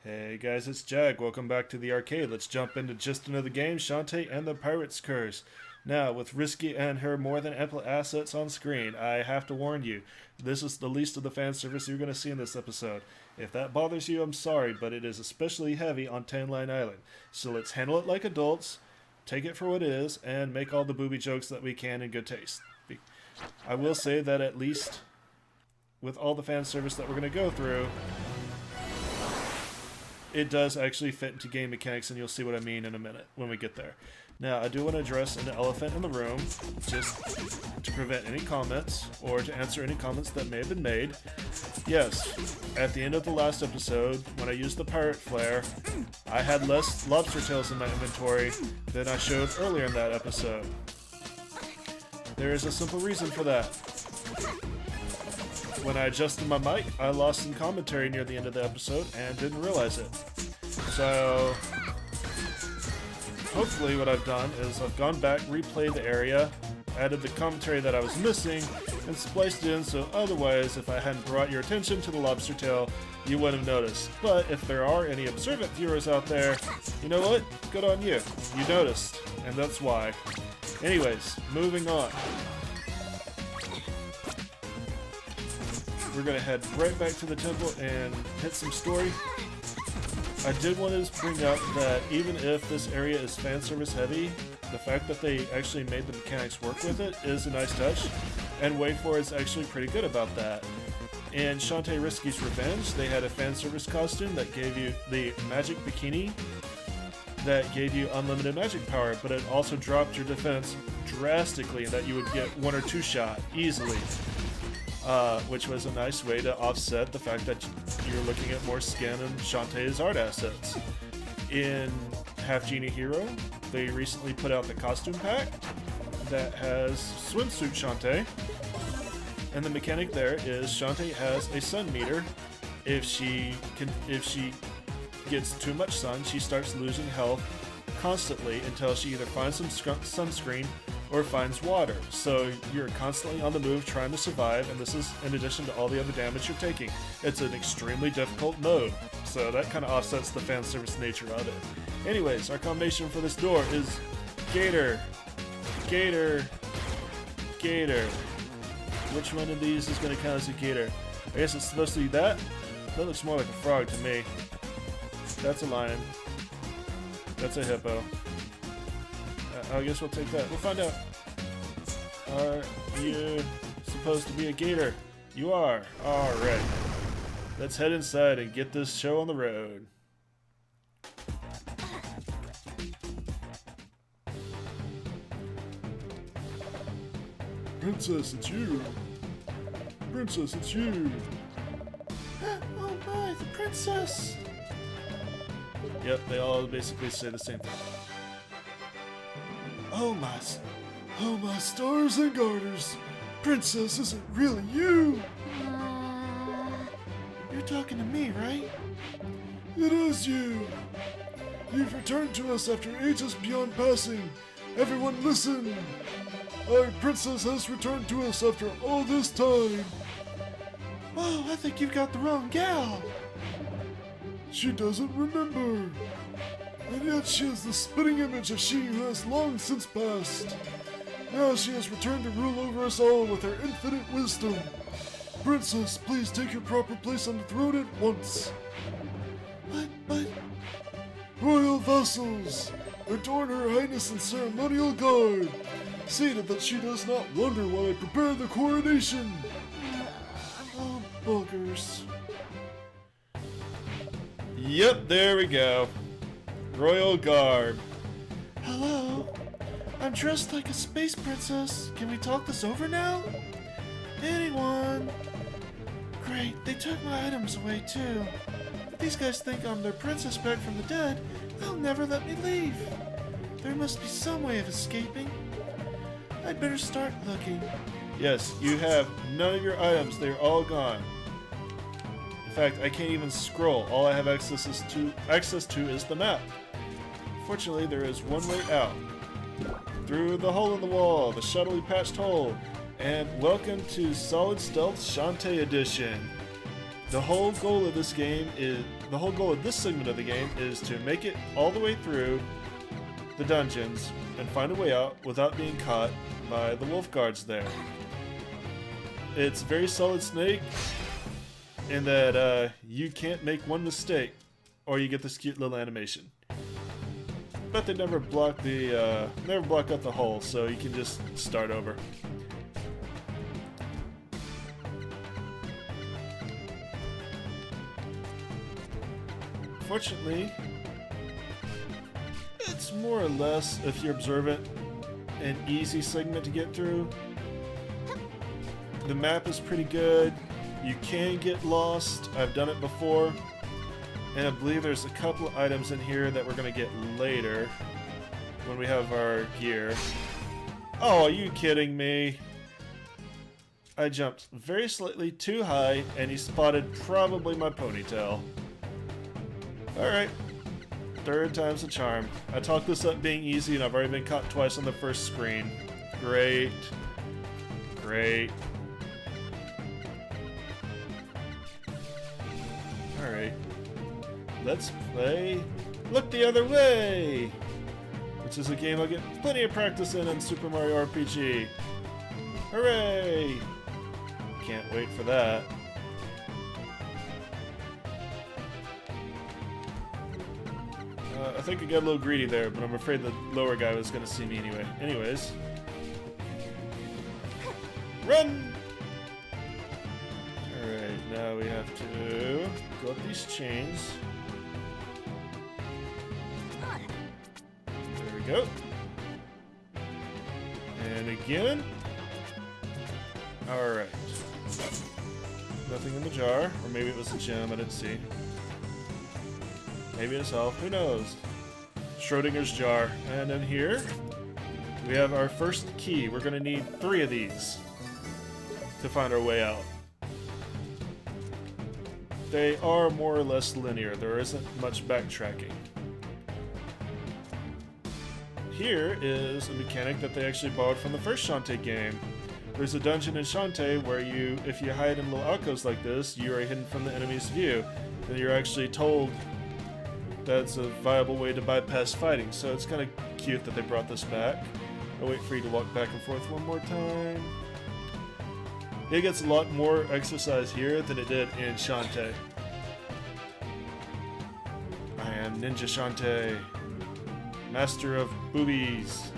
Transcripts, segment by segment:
Hey guys, it's Jag. Welcome back to the arcade. Let's jump into just another game, Shantae and the Pirate's Curse. Now, with Risky and her more than ample assets on screen, I have to warn you, this is the least of the fan service you're going to see in this episode. If that bothers you, I'm sorry, but it is especially heavy on Tan Line Island. So let's handle it like adults, take it for what it is, and make all the booby jokes that we can in good taste. I will say that at least with all the fan service that we're going to go through, it does actually fit into game mechanics, and you'll see what I mean in a minute when we get there. Now, I do want to address an elephant in the room, just to prevent any comments, or to answer any comments that may have been made. Yes, at the end of the last episode, when I used the pirate flare, I had less lobster tails in my inventory than I showed earlier in that episode. There is a simple reason for that. When I adjusted my mic, I lost some commentary near the end of the episode and didn't realize it. So, hopefully what I've done is I've gone back, replayed the area, added the commentary that I was missing, and spliced it in so otherwise, if I hadn't brought your attention to the lobster tail, you wouldn't have noticed. But if there are any observant viewers out there, you know what? Good on you. You noticed, and that's why. Anyways, moving on. We're going to head right back to the temple and hit some story. I did want to bring up that even if this area is fan service heavy, the fact that they actually made the mechanics work with it is a nice touch, and Wait For is actually pretty good about that. In Shantae Risky's Revenge, they had a fan service costume that gave you the magic bikini that gave you unlimited magic power, but it also dropped your defense drastically, and that you would get 1 or 2 shot easily. Which was a nice way to offset the fact that you're looking at more skin and Shantae's art assets. In Half Genie Hero, they recently put out the costume pack that has swimsuit Shantae, and the mechanic there is Shantae has a sun meter. If she gets too much sun, she starts losing health constantly until she either finds some sunscreen or finds water. So you're constantly on the move trying to survive, and this is in addition to all the other damage you're taking. It's an extremely difficult mode, so that kind of offsets the fan service nature of it. Anyways, our combination for this door is Gator, Gator, Gator. Which one of these is going to count as a gator? I guess it's supposed to be that? That looks more like a frog to me. That's a lion. That's a hippo. I guess we'll take that. We'll find out. Are you supposed to be a gator? You are. Alright. Let's head inside and get this show on the road. Princess, it's you. Princess, it's you. Oh my, the princess! Yep, they all basically say the same thing. Oh my stars and garters! Princess, is it really you? You're talking to me, right? It is you! You've returned to us after ages beyond passing. Everyone listen! Our princess has returned to us after all this time. Oh, I think you've got the wrong gal. She doesn't remember. And yet she is the spitting image of she who has long since passed. Now she has returned to rule over us all with her infinite wisdom. Princess, please take your proper place on the throne at once. But... Royal vassals, adorn her highness in ceremonial garb. See that she does not wonder while I prepare the coronation. Oh, boogers. Yep, there we go. Royal garb. Hello? I'm dressed like a space princess. Can we talk this over now? Anyone? Great, they took my items away too. If these guys think I'm their princess back from the dead, they'll never let me leave. There must be some way of escaping. I'd better start looking. Yes, you have none of your items. They're all gone. In fact, I can't even scroll. All I have access to is the map. Fortunately, there is one way out. Through the hole in the wall, the shoddily patched hole. And welcome to Solid Stealth Shantae Edition. The whole goal of this segment of the game is to make it all the way through the dungeons and find a way out without being caught by the wolf guards there. It's very Solid Snake in that you can't make one mistake or you get this cute little animation. But they never block out the hole, so you can just start over. Fortunately, it's more or less, if you're observant, an easy segment to get through. The map is pretty good. You can get lost. I've done it before. And I believe there's a couple of items in here that we're going to get later when we have our gear. Oh, are you kidding me? I jumped very slightly too high and he spotted probably my ponytail. Alright, third time's the charm. I talked this up being easy and I've already been caught twice on the first screen. Great. Great. Alright. Let's play Look the Other Way! Which is a game I'll get plenty of practice in Super Mario RPG. Hooray! Can't wait for that. I think I got a little greedy there, but I'm afraid the lower guy was going to see me anyway. Anyways. Run! Alright, now we have to go up these chains. There we go. And again. Alright. Nothing in the jar, or maybe it was a gem, I didn't see. Maybe it's health, who knows? Schrodinger's jar. And then here, we have our first key. We're going to need 3 of these to find our way out. They are more or less linear. There isn't much backtracking. Here is a mechanic that they actually borrowed from the first Shantae game. There's a dungeon in Shantae where if you hide in little alcoves like this, you are hidden from the enemy's view. And you're actually told that's a viable way to bypass fighting, so it's kind of cute that they brought this back. I'll wait for you to walk back and forth one more time. It gets a lot more exercise here than it did in Shantae. I am Ninja Shantae, master of boobies,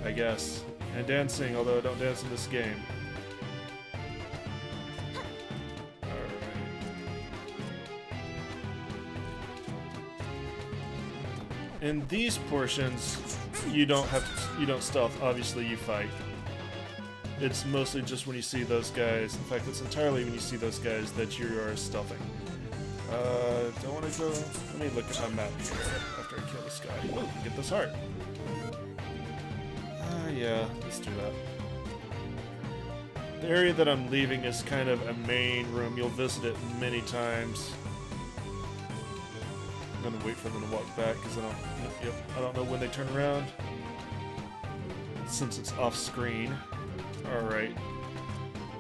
I guess, and dancing, although I don't dance in this game. In these portions, you don't stealth. Obviously, you fight. It's mostly just when you see those guys. In fact, it's entirely when you see those guys that you are stealthing. Don't want to go. Let me look at my map here after I kill this guy. Oh, get this heart. Yeah, let's do that. The area that I'm leaving is kind of a main room. You'll visit it many times. I'm gonna wait for them to walk back because I don't know when they turn around. Since it's off screen. Alright.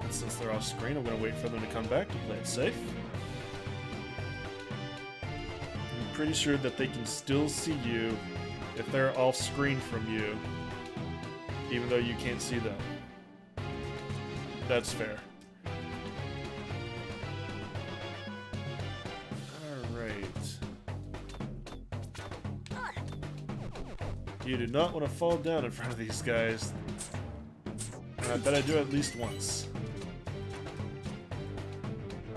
And since they're off screen, I'm gonna wait for them to come back to play it safe. I'm pretty sure that they can still see you if they're off screen from you, even though you can't see them. That's fair. You do not want to fall down in front of these guys. And I bet I do at least once.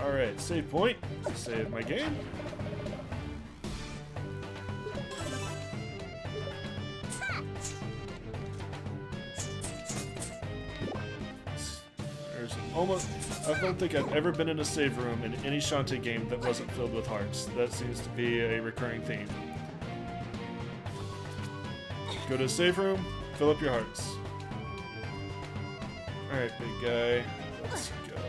Alright, save point. Save my game. There's almost... I don't think I've ever been in a save room in any Shantae game that wasn't filled with hearts. That seems to be a recurring theme. Go to the save room, fill up your hearts. Alright, big guy. Let's go.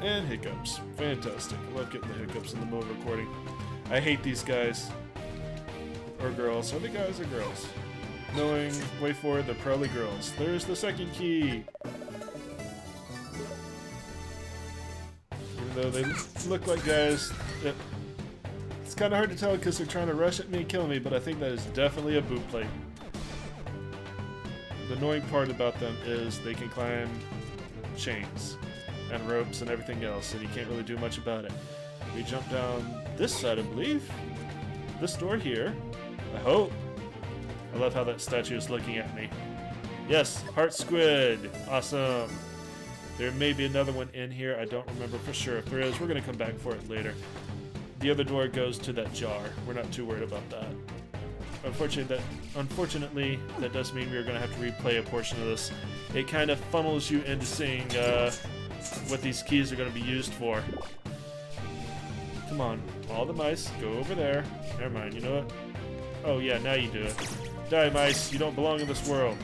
And hiccups. Fantastic. I love getting the hiccups in the middle of recording. I hate these guys. Or girls. Are they guys or girls? Knowing way forward, they're probably girls. There's the second key. though. They look like guys that... It's kind of hard to tell because they're trying to rush at me and kill me, but I think that is definitely a boot plate. The annoying part about them is they can climb chains and ropes and everything else, and you can't really do much about it. We jump down this side, I believe. This door here. I hope. I love how that statue is looking at me. Yes, heart squid. Awesome. There may be another one in here. I don't remember for sure. If there is, we're going to come back for it later. The other door goes to that jar. We're not too worried about that. Unfortunately, that does mean we're going to have to replay a portion of this. It kind of funnels you into seeing what these keys are going to be used for. Come on, all the mice, go over there. Never mind, you know what? Oh yeah, now you do it. Die, mice, you don't belong in this world.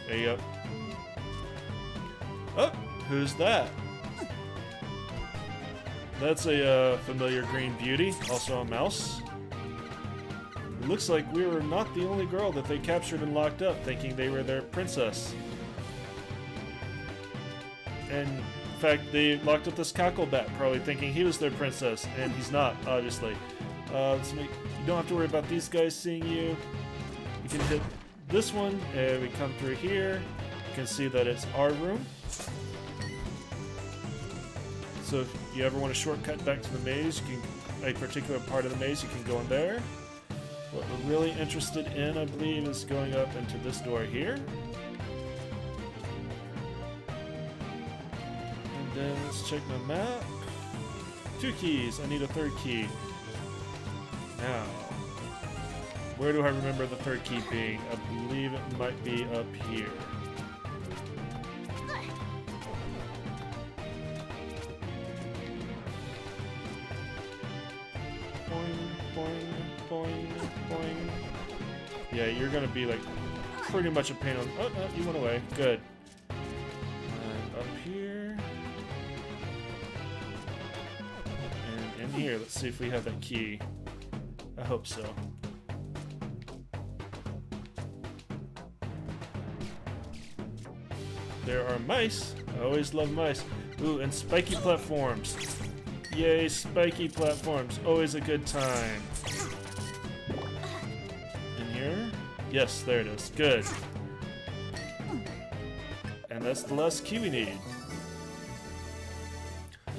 There you go. Oh, who's that? That's a familiar green beauty, also a mouse. It looks like we were not the only girl that they captured and locked up, thinking they were their princess. And in fact, they locked up this cacklebat, probably thinking he was their princess, and he's not, obviously. You don't have to worry about these guys seeing you. You can hit this one, and we come through here. You can see that it's our room. So if you ever want a shortcut back to the maze, you can, a particular part of the maze, you can go in there. What we're really interested in, I believe, is going up into this door here. And then let's check my map. 2 keys. I need a 3rd key. Now, where do I remember the 3rd key being? I believe it might be up here. Yeah, you're gonna be like pretty much a pain on. Oh no, you went away. Good. And up here. And in here, let's see if we have that key. I hope so. There are mice. I always love mice. Ooh, and spiky platforms. Yay, spiky platforms. Always a good time. Yes, there it is. Good. And that's the last key we need.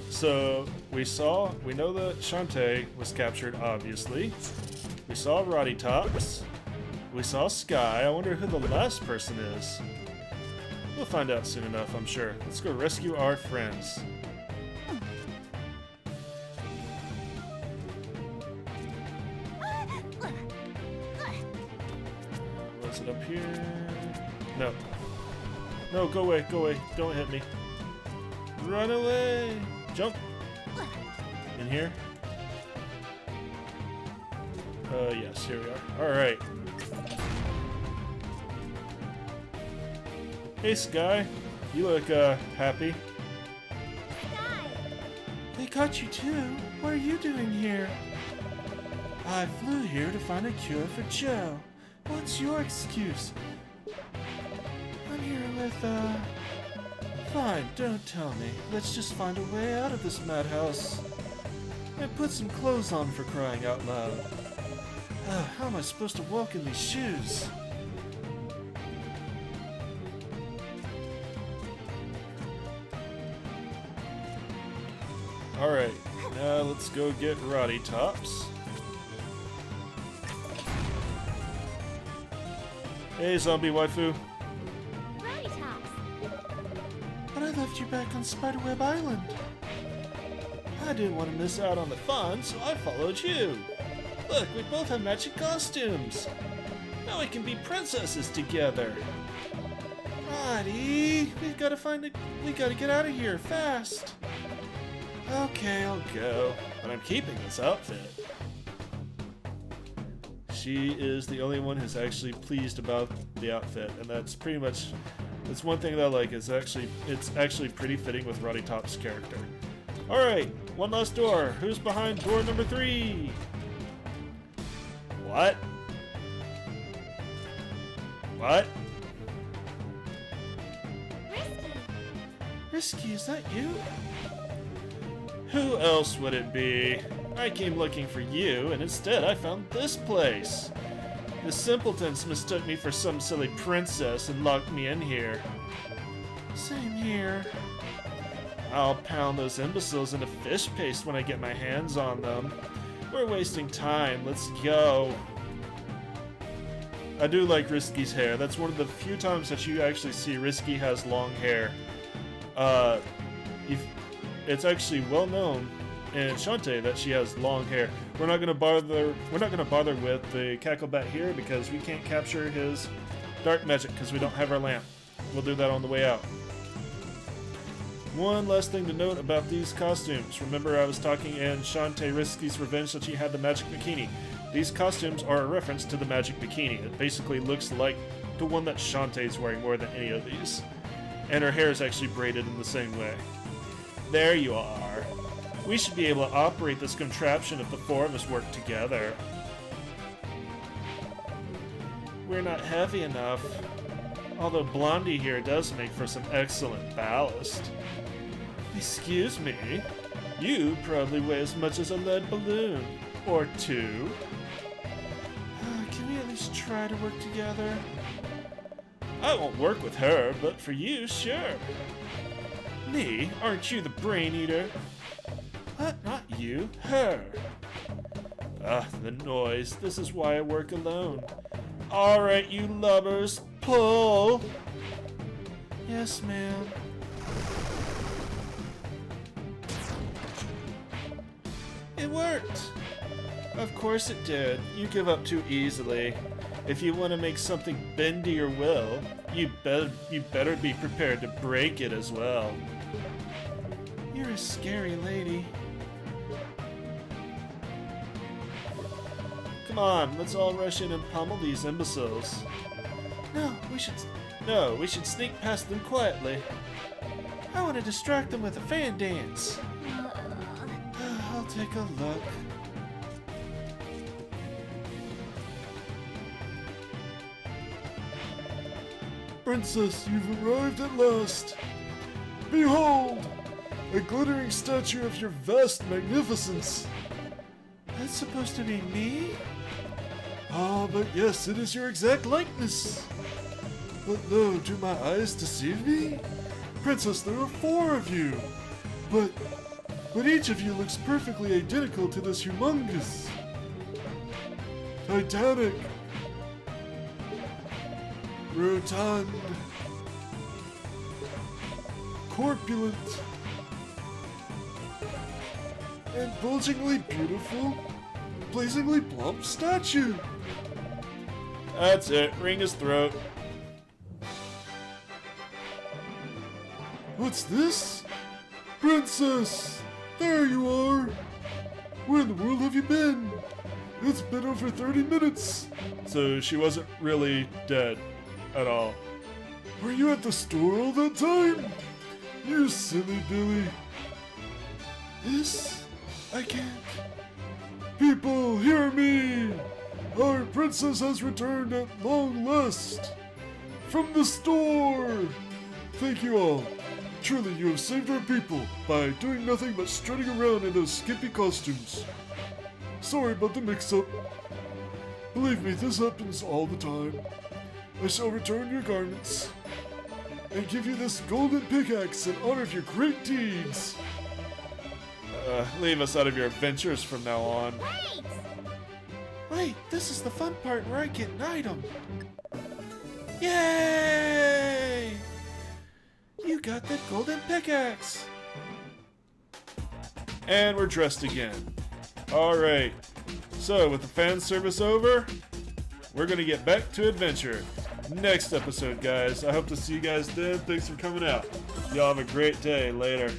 So, we know that Shantae was captured, obviously. We saw Roddy Tops. We saw Sky. I wonder who the last person is. We'll find out soon enough, I'm sure. Let's go rescue our friends. Up here. No. No, go away, go away. Don't hit me. Run away. Jump. In here? Yes, here we are. Alright. Hey, Sky. You look, happy. Sky! They caught you too. What are you doing here? I flew here to find a cure for Joe. What's your excuse? I'm here with, Fine, don't tell me. Let's just find a way out of this madhouse. And put some clothes on for crying out loud. How am I supposed to walk in these shoes? Alright, now let's go get Roddy Tops. Hey, zombie waifu. Roddy Tops. But I left you back on Spiderweb Island. I didn't want to miss out on the fun, so I followed you. Look, we both have matching costumes. Now we can be princesses together. Roddy, we gotta get out of here fast. Okay, I'll go, but I'm keeping this outfit. She is the only one who's actually pleased about the outfit, and that's pretty much, that's one thing that I like, is it's actually pretty fitting with Roddy Top's character. Alright, one last door. Who's behind door number 3? What? What? Risky. Risky, is that you? Who else would it be? I came looking for you, and instead I found this place. The simpletons mistook me for some silly princess and locked me in here. Same here. I'll pound those imbeciles into fish paste when I get my hands on them. We're wasting time. Let's go. I do like Risky's hair. That's one of the few times that you actually see Risky has long hair. It's actually well known in Shantae that she has long hair. We're not gonna bother with the Cacklebat here because we can't capture his dark magic because we don't have our lamp. We'll do that on the way out. One last thing to note about these costumes. Remember I was talking in Shantae Risky's Revenge that she had the magic bikini. These costumes are a reference to the magic bikini. It basically looks like the one that Shantae's wearing more than any of these. And her hair is actually braided in the same way. There you are. We should be able to operate this contraption if the four of us work together. We're not heavy enough. Although Blondie here does make for some excellent ballast. Excuse me, you probably weigh as much as a lead balloon. Or two. Can we at least try to work together? I won't work with her, but for you, sure. Me? Aren't you the brain eater? What? Not you, her. Ah, the noise. This is why I work alone. Alright, you lubbers, pull! Yes, ma'am. It worked! Of course it did. You give up too easily. If you want to make something bend to your will, you better be prepared to break it as well. You're a scary lady. Come on, let's all rush in and pummel these imbeciles. No, we should sneak past them quietly. I want to distract them with a fan dance. I'll take a look. Princess, you've arrived at last. Behold, a glittering statue of your vast magnificence. That's supposed to be me? Ah, but yes, it is your exact likeness. But no, do my eyes deceive me? Princess, there are four of you. But each of you looks perfectly identical to this humongous, titanic, rotund, corpulent, and bulgingly beautiful, blazingly plump statue. That's it. Wring his throat. What's this? Princess! There you are! Where in the world have you been? It's been over 30 minutes! So she wasn't really dead at all. Were you at the store all that time? You silly Billy. This? I can't. People, hear me! Our princess has returned at long last! From the store! Thank you all. Truly, you have saved our people by doing nothing but strutting around in those skimpy costumes. Sorry about the mix-up. Believe me, this happens all the time. I shall return your garments and give you this golden pickaxe in honor of your great deeds. Leave us out of your adventures from now on. Wait! Wait, this is the fun part where I get an item. Yay! You got the golden pickaxe! And we're dressed again. Alright, so with the fan service over, we're gonna get back to adventure. Next episode, guys. I hope to see you guys then. Thanks for coming out. Y'all have a great day. Later.